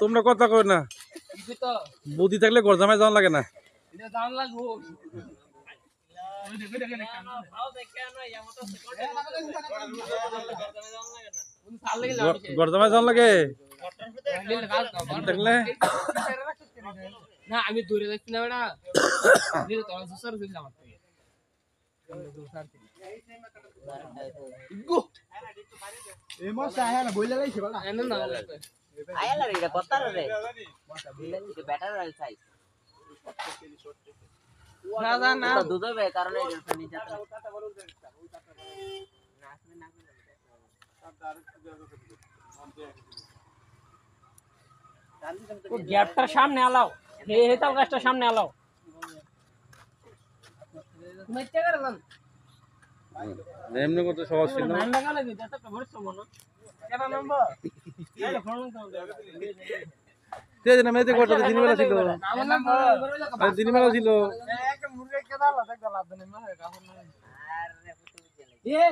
তোমরা কথা কই না বুদ্ধি থাকলে গরজামায় যাওয়া লাগে না গরজামায় যাওয়া লাগে থাকলে না আমি দূরে যাচ্ছি না বেটা দিলে তো সুসার দিলাম আমার থেকে গো এই মাছ আয়া না বইলা লাইছে বাবা না না আয়া লা রে এটা কত রে এটা ব্যাটার রাইল সাইজ না না না দুধ হবে কারণ এটা নিচে ও গ্যাপটা সামনে আলাও হে হেতাও গাছটা সামনে আলাও মেচ্চা করলাম এমনি কত সহজ ছিল নান্ডা গালে দিতে তো ভরছ মনো কেডা নাম্বার এটা ফোন তে দিন মেতে করতে দিন বেলা ছিল আর দিন বেলা ছিল একটা মুরগি কেডা লা দেখ লাভ নেই মা কাপড় না আরে